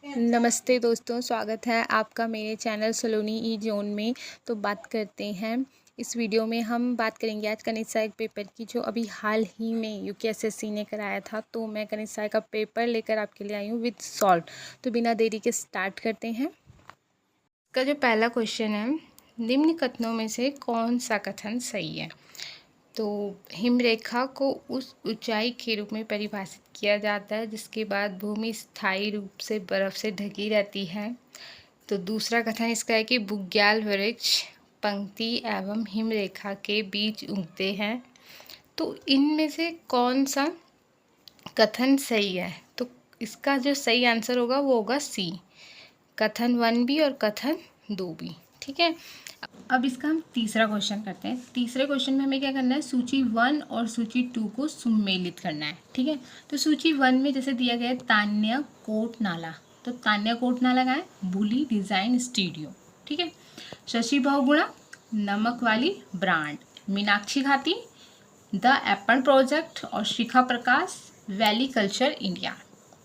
नमस्ते दोस्तों, स्वागत है आपका मेरे चैनल सलोनी ई जोन में। तो बात करते हैं इस वीडियो में हम बात करेंगे आज गणित सहायक पेपर की, जो अभी हाल ही में यूकेएसएससी ने कराया था। तो मैं गणित सहायक का पेपर लेकर आपके लिए आई हूँ विद सॉल्व। तो बिना देरी के स्टार्ट करते हैं। इसका जो पहला क्वेश्चन है, निम्न कथनों में से कौन सा कथन सही है। तो हिमरेखा को उस ऊंचाई के रूप में परिभाषित किया जाता है जिसके बाद भूमि स्थायी रूप से बर्फ से ढकी रहती है। तो दूसरा कथन इसका है कि बुग्याल वृक्ष पंक्ति एवं हिमरेखा के बीच उगते हैं। तो इनमें से कौन सा कथन सही है। तो इसका जो सही आंसर होगा वो होगा सी, कथन 1 भी और कथन 2 भी। ठीक है, अब इसका हम तीसरा क्वेश्चन करते हैं। तीसरे क्वेश्चन में हमें क्या करना है, सूची 1 और सूची 2 को सुमेलित करना है। ठीक है, तो सूची 1 में जैसे दिया गया है तान्या कोट नाला, तो तान्या कोट नाला का है बुली डिजाइन स्टूडियो। ठीक है, शशि बहुगुणा नमक वाली ब्रांड, मीनाक्षी घाटी द एप्पल प्रोजेक्ट और शिखा प्रकाश वैली कल्चर इंडिया।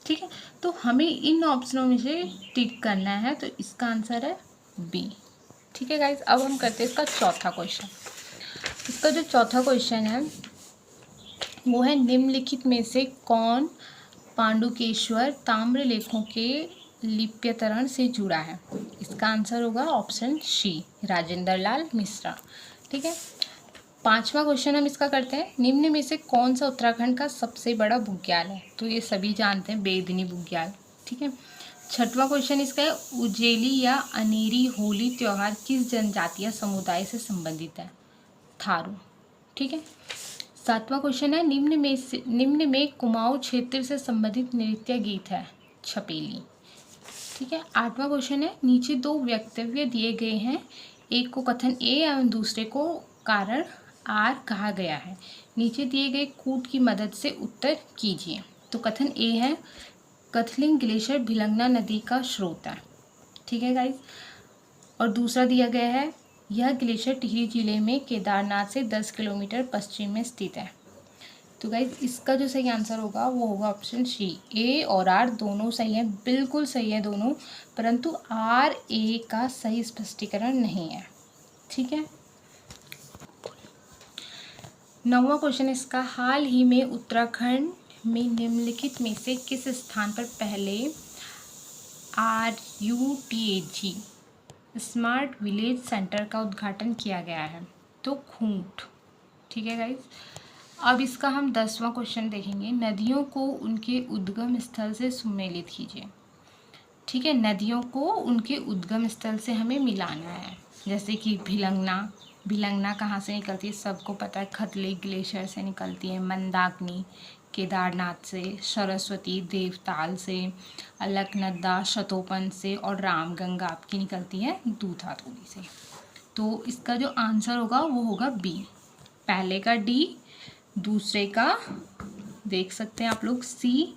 ठीक है, तो हमें इन ऑप्शनों में से टिक करना है, तो इसका आंसर है बी। ठीक है गाइज, अब हम करते हैं इसका चौथा क्वेश्चन। इसका जो चौथा क्वेश्चन है वो है निम्नलिखित में से कौन पांडुकेश्वर ताम्रलेखों के लिप्यतरण से जुड़ा है। इसका आंसर होगा ऑप्शन सी, राजेंद्र लाल मिश्रा। ठीक है, पांचवा क्वेश्चन हम इसका करते हैं, निम्न में से कौन सा उत्तराखंड का सबसे बड़ा बुग्याल है। तो ये सभी जानते हैं, बेदनी बुग्याल। ठीक है, छठवां क्वेश्चन इसका है, उजेली या अनेरी होली त्योहार किस जनजातीय समुदाय से संबंधित है। थारू। ठीक है, सातवां क्वेश्चन है, निम्न में कुमाऊं क्षेत्र से संबंधित नृत्य गीत है। छपेली। ठीक है, आठवां क्वेश्चन है, नीचे दो वक्तव्य दिए गए हैं, एक को कथन ए एवं दूसरे को कारण आर कहा गया है, नीचे दिए गए कूट की मदद से उत्तर कीजिए। तो कथन ए है, कथलिंग ग्लेशियर भिलंगना नदी का स्रोत है। ठीक है गाइज, और दूसरा दिया गया है, यह ग्लेशियर टिहरी जिले में केदारनाथ से 10 किलोमीटर पश्चिम में स्थित है। तो गाइज इसका जो सही आंसर होगा वो होगा ऑप्शन सी, ए और आर दोनों सही है, बिल्कुल सही है दोनों, परंतु आर ए का सही स्पष्टीकरण नहीं है। ठीक है, नौवां क्वेश्चन इसका, हाल ही में उत्तराखंड में निम्नलिखित में से किस स्थान पर पहले RUTG स्मार्ट विलेज सेंटर का उद्घाटन किया गया है। तो खूंट। ठीक है गाइज, अब इसका हम 10वां क्वेश्चन देखेंगे, नदियों को उनके उद्गम स्थल से सुमेलित कीजिए। ठीक है, नदियों को उनके उद्गम स्थल से हमें मिलाना है, जैसे कि भिलंगना कहाँ से निकलती है, सबको पता है, खतली ग्लेशियर से निकलती है, मंदाकिनी केदारनाथ से, सरस्वती देवताल से, अलकनंदा शतोपन से, और रामगंगा आपकी निकलती है दूधाधोरी से। तो इसका जो आंसर होगा वो होगा बी, पहले का डी, दूसरे का देख सकते हैं आप लोग सी।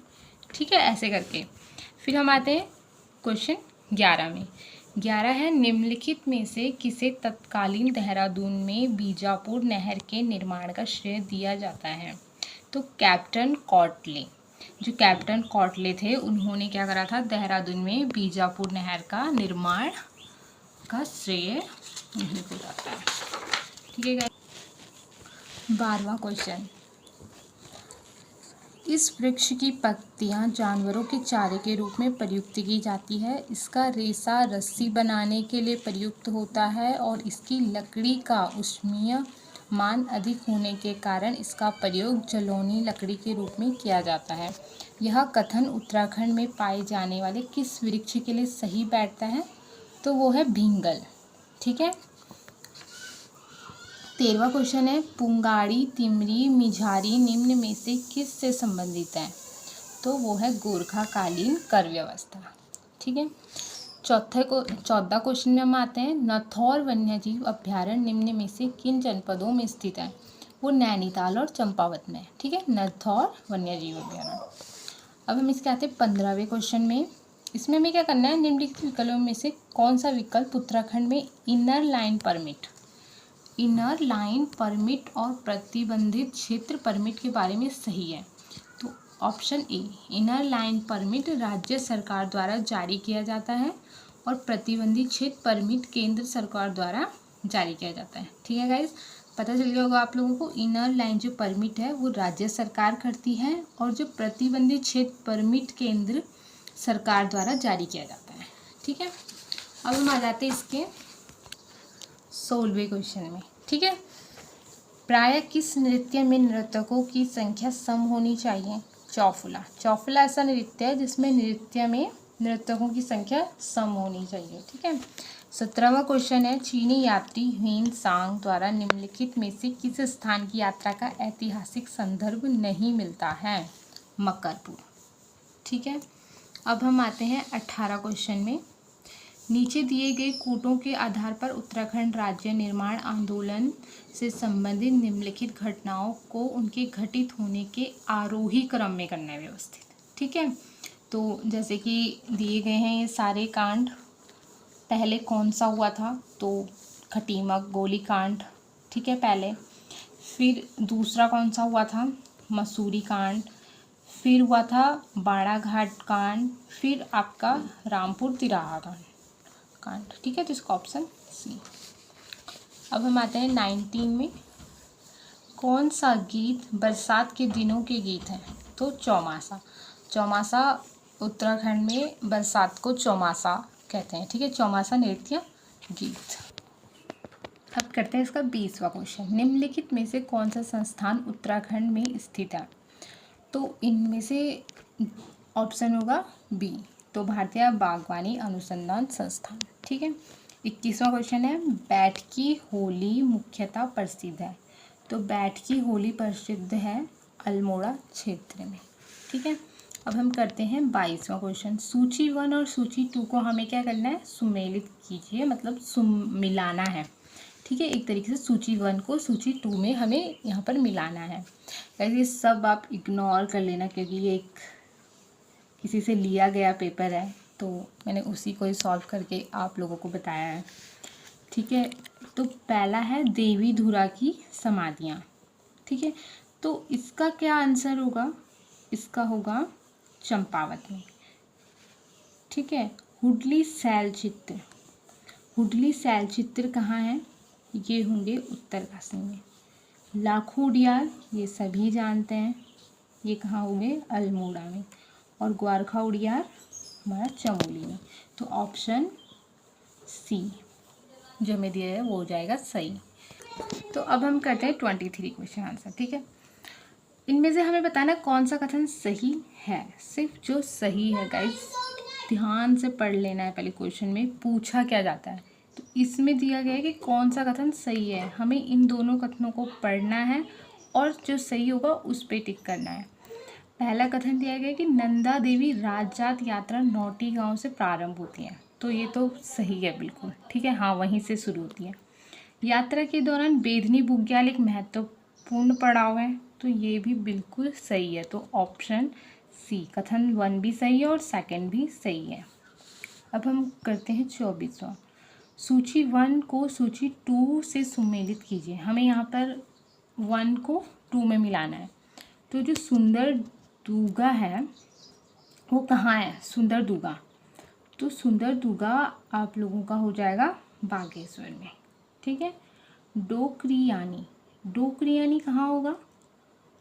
ठीक है, ऐसे करके फिर हम आते हैं क्वेश्चन 11 में। 11 है, निम्नलिखित में से किसे तत्कालीन देहरादून में बीजापुर नहर के निर्माण का श्रेय दिया जाता है। तो कैप्टन कॉटले, जो कैप्टन कॉटले थे उन्होंने क्या करा था, देहरादून में बीजापुर नहर का निर्माण का श्रेय उन्हीं को जाता है। ठीक है, 12वां क्वेश्चन, इस वृक्ष की पत्तियां जानवरों के चारे के रूप में प्रयुक्त की जाती है, इसका रेशा रस्सी बनाने के लिए प्रयुक्त होता है और इसकी लकड़ी का ऊष्मीय मान अधिक होने के कारण इसका प्रयोग जलौनी लकड़ी के रूप में किया जाता है। यह कथन उत्तराखंड में पाए जाने वाले किस वृक्ष के लिए सही बैठता है। तो वो है भींगल। ठीक है, 13वां क्वेश्चन है, पुंगाड़ी तिमरी मिझारी निम्न में से किस से संबंधित है। तो वो है गोरखाकालीन कर व्यवस्था। ठीक है, 14 क्वेश्चन में हम आते हैं, नथौर वन्यजीव अभ्यारण्य निम्न में से किन जनपदों में स्थित है। वो नैनीताल और चंपावत में। ठीक है, नथौर वन्यजीव अभ्यारण्य। अब हम इसके आते हैं 15वें क्वेश्चन में। इसमें हमें क्या करना है, निम्नलिखित विकल्पों में से कौन सा विकल्प उत्तराखंड में इनर लाइन परमिट और प्रतिबंधित क्षेत्र परमिट के बारे में सही है। तो option A, inner line permit राज्य सरकार द्वारा जारी किया जाता है और प्रतिबंधित क्षेत्र परमिट केंद्र सरकार द्वारा जारी किया जाता है। ठीक है गाइज, पता चल गया होगा आप लोगों को। इनर लाइन जो परमिट है वो राज्य सरकार करती है और जो प्रतिबंधित क्षेत्र परमिट केंद्र सरकार द्वारा जारी किया जाता है। ठीक है, अब हम आ जाते हैं इसके 16वें क्वेश्चन में। ठीक है, प्रायः किस नृत्य में नर्तकों की संख्या सम होनी चाहिए? चौफुला। चौफुला ऐसा नृत्य है जिसमें नृत्य में नर्तकों की संख्या सम होनी चाहिए। ठीक है, 17वां क्वेश्चन है, चीनी यात्री ह्वेन सांग द्वारा निम्नलिखित में से किस स्थान की यात्रा का ऐतिहासिक संदर्भ नहीं मिलता है? मकरपुर। ठीक है, अब हम आते हैं 18 क्वेश्चन में। नीचे दिए गए कूटों के आधार पर उत्तराखंड राज्य निर्माण आंदोलन से संबंधित निम्नलिखित घटनाओं को उनके घटित होने के आरोही क्रम में करना है व्यवस्थित। ठीक है, तो जैसे कि दिए गए हैं ये सारे कांड। पहले कौन सा हुआ था? तो खटीमक गोली कांड। ठीक है, पहले। फिर दूसरा कौन सा हुआ था? मसूरी कांड। फिर हुआ था बाड़ाघाट कांड। फिर आपका रामपुर तिराहा कांड। ठीक है, तो इसका ऑप्शन सी। अब हम आते हैं 19 में। कौन सा गीत बरसात के दिनों के गीत हैं? तो चौमासा। चौमासा उत्तराखंड में बरसात को चौमासा कहते हैं। ठीक है, चौमासा नृत्य गीत। अब करते हैं इसका 20वां क्वेश्चन। निम्नलिखित में से कौन सा संस्थान उत्तराखंड में स्थित है? तो इनमें से ऑप्शन होगा बी, तो भारतीय बागवानी अनुसंधान संस्थान। ठीक है, 21वां क्वेश्चन है, बैठकी होली मुख्यतः प्रसिद्ध है? तो बैठकी होली प्रसिद्ध है अल्मोड़ा क्षेत्र में। ठीक है, अब हम करते हैं 22वां क्वेश्चन। सूची 1 और सूची 2 को हमें क्या करना है? सुमेलित कीजिए, मतलब मिलाना है। ठीक है, एक तरीके से सूची 1 को सूची 2 में हमें यहाँ पर मिलाना है। गाइस ये सब आप इग्नोर कर लेना क्योंकि ये एक किसी से लिया गया पेपर है, तो मैंने उसी को ही सॉल्व करके आप लोगों को बताया है। ठीक है, तो पहला है देवी धुरा की समाधियाँ। ठीक है, तो इसका क्या आंसर होगा? इसका होगा चंपावत में। ठीक है, हुडली शैल चित्र। हुडली शैल चित्र कहाँ है? ये होंगे उत्तरकाशी में। लाखों उड़ियाल ये सभी जानते हैं, ये कहाँ होंगे? अल्मोड़ा में। और ग्वारखा उड़ियाल हमारा चमोली में। तो ऑप्शन सी जो हमें दिया है वो हो जाएगा सही। तो अब हम करते हैं 23 क्वेश्चन आंसर। ठीक है, इनमें से हमें बताना कौन सा कथन सही है। सिर्फ जो सही है गाइस ध्यान से पढ़ लेना है। पहले क्वेश्चन में पूछा क्या जाता है, तो इसमें दिया गया है कि कौन सा कथन सही है। हमें इन दोनों कथनों को पढ़ना है और जो सही होगा उस पर टिक करना है। पहला कथन दिया गया है कि नंदा देवी राजजात यात्रा नौटी गांव से प्रारंभ होती है, तो ये तो सही है बिल्कुल। ठीक है, हाँ वहीं से शुरू होती है। यात्रा के दौरान बेदनी बुग्याल एक महत्वपूर्ण पड़ाव है, तो ये भी बिल्कुल सही है। तो ऑप्शन सी कथन 1 भी सही है और सेकंड भी सही है। अब हम करते हैं 24वां। सूची 1 को सूची 2 से सुमेलित कीजिए। हमें यहाँ पर 1 को 2 में मिलाना है। तो जो सुंदर दूगा है वो कहाँ है? सुंदर दूगा। तो सुंदर दूगा आप लोगों का हो जाएगा बागेश्वर में। ठीक है, डोकरियानी। डोकरियानी कहाँ होगा?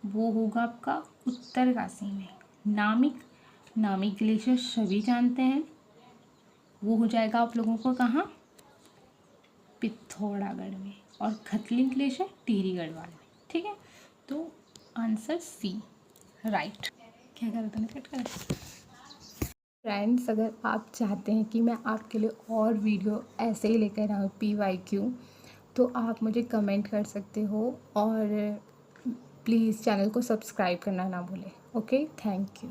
वो होगा आपका उत्तरकाशी में। नामिक। नामिक ग्लेशियर सभी जानते हैं, वो हो जाएगा आप लोगों को कहाँ? पिथौरागढ़ में। और खतलिंग ग्लेशियर टिहरी गढ़वाल में। ठीक है, तो आंसर सी राइट। क्या करा था, कट करा। फ्रेंड्स, अगर आप चाहते हैं कि मैं आपके लिए और वीडियो ऐसे ही लेकर आऊँ PYQ, तो आप मुझे कमेंट कर सकते हो और प्लीज़ चैनल को सब्सक्राइब करना ना भूलें। Okay, thank you.